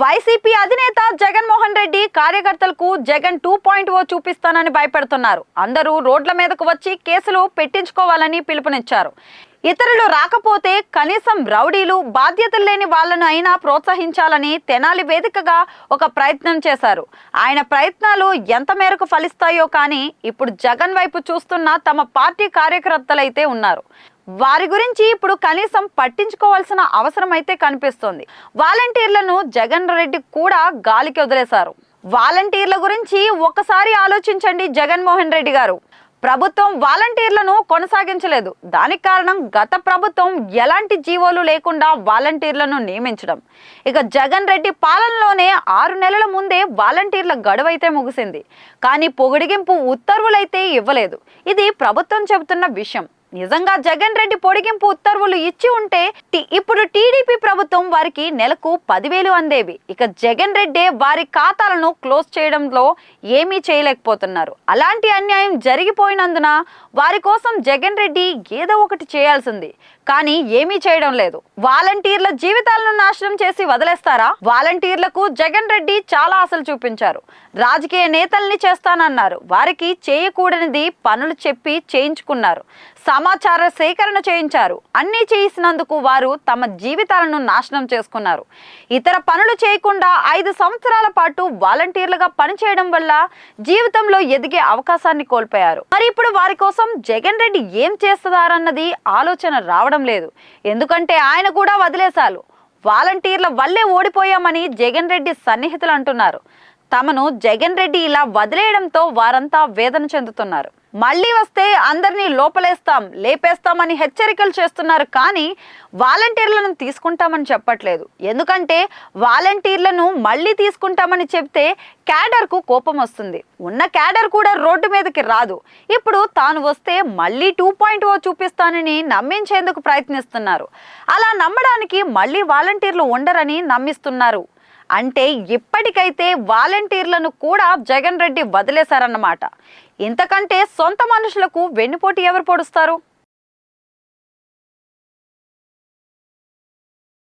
YCP అధినేత జగన్మోహన్ రెడ్డి కార్యకర్తలకు జగన్ 2.0 చూపిస్తానని భయపెడుతున్నారు. అందరూ రోడ్ల మీదకు వచ్చి కేసులు పెట్టించుకోవాలని పిలుపునిచ్చారు. ఇతరులు రాకపోతే కనీసం రౌడీలు, బాధ్యతలు లేని వాళ్లను అయినా ప్రోత్సహించాలని తెనాలి వేదికగా ఒక ప్రయత్నం చేశారు. ఆయన ప్రయత్నాలు ఎంత మేరకు ఫలిస్తాయో కానీ ఇప్పుడు జగన్ వైపు చూస్తున్న తమ పార్టీ కార్యకర్తలైతే ఉన్నారు. వారి గురించి ఇప్పుడు కనీసం పట్టించుకోవాల్సిన అవసరం అయితే కనిపిస్తోంది. వాలంటీర్లను జగన్ రెడ్డి కూడా గాలికి వదిలేశారు. వాలంటీర్ల గురించి ఒక్కసారి ఆలోచించండి జగన్మోహన్ రెడ్డి గారు. ప్రభుత్వం వాలంటీర్లను కొనసాగించలేదు. దానికి కారణం గత ప్రభుత్వం ఎలాంటి జీవోలు లేకుండా వాలంటీర్లను నియమించడం. ఇక జగన్ రెడ్డి పాలనలోనే 6 నెలల ముందే వాలంటీర్ల గడువైతే ముగిసింది. కానీ పొడిగింపు ఉత్తర్వులైతే ఇవ్వలేదు. ఇది ప్రభుత్వం చెబుతున్న విషయం. నిజంగా జగన్ రెడ్డి పొడిగింపు ఉత్తర్వులు ఇచ్చి ఉంటే ఇప్పుడు టీడీపీ ప్రభుత్వం వారికి నెలకు 10,000 అందేవి. ఇక జగన్ రెడ్డి వారి ఖాతాలను క్లోజ్ చేయడంలో ఏమీ చేయలేకపోతున్నారు. అలాంటి అన్యాయం జరిగిపోయినందున వారి కోసం జగన్ రెడ్డి ఏదో ఒకటి చేయాల్సింది. కానీ ఏమీ చేయడం లేదు. వాలంటీర్ల జీవితాలను నాశనం చేసి వదిలేస్తారా? వాలంటీర్లకు జగన్ రెడ్డి చాలా ఆశలు చూపించారు. రాజకీయ నేతల్ని చేస్తానన్నారు. వారికి చేయకూడనిది పనులు చెప్పి చేయించుకున్నారు. సమాచార సేకరణ చేయించారు. అన్నీ చేసినందుకు వారు తమ జీవితాలను నాశనం చేసుకున్నారు. ఇతర పనులు చేయకుండా 5 సంవత్సరాల పాటు వాలంటీర్లుగా పనిచేయడం వల్ల జీవితంలో ఎదిగే అవకాశాన్ని కోల్పోయారు. మరి ఇప్పుడు వారి కోసం జగన్ రెడ్డి ఏం చేస్తారన్నది ఆలోచన రావడం లేదు. ఎందుకంటే ఆయన కూడా వదిలేశారు. వాలంటీర్ల వల్లే ఓడిపోయామని జగన్ రెడ్డి సన్నిహితులు అంటున్నారు. తమను జగన్ రెడ్డి ఇలా వదిలేయడంతో వారంతా వేదన చెందుతున్నారు. మళ్ళీ వస్తే అందరినీ లోపలేస్తాం, లేపేస్తామని హెచ్చరికలు చేస్తున్నారు. కానీ వాలంటీర్లను తీసుకుంటామని చెప్పట్లేదు. ఎందుకంటే వాలంటీర్లను మళ్ళీ తీసుకుంటామని చెప్తే క్యాడర్కు కోపం వస్తుంది. ఉన్న క్యాడర్ కూడా రోడ్డు మీదకి రాదు. ఇప్పుడు తాను వస్తే మళ్ళీ 2.0 చూపిస్తానని నమ్మించేందుకు ప్రయత్నిస్తున్నారు. అలా నమ్మడానికి మళ్ళీ వాలంటీర్లు ఉండరని నమ్మిస్తున్నారు. అంటే ఇప్పటికైతే వాలంటీర్లను కూడా జగన్ రెడ్డి వదిలేశారన్నమాట. ఇంతకంటే సొంత మనుషులకు వెన్నుపోటు ఎవరు పొడుస్తారు?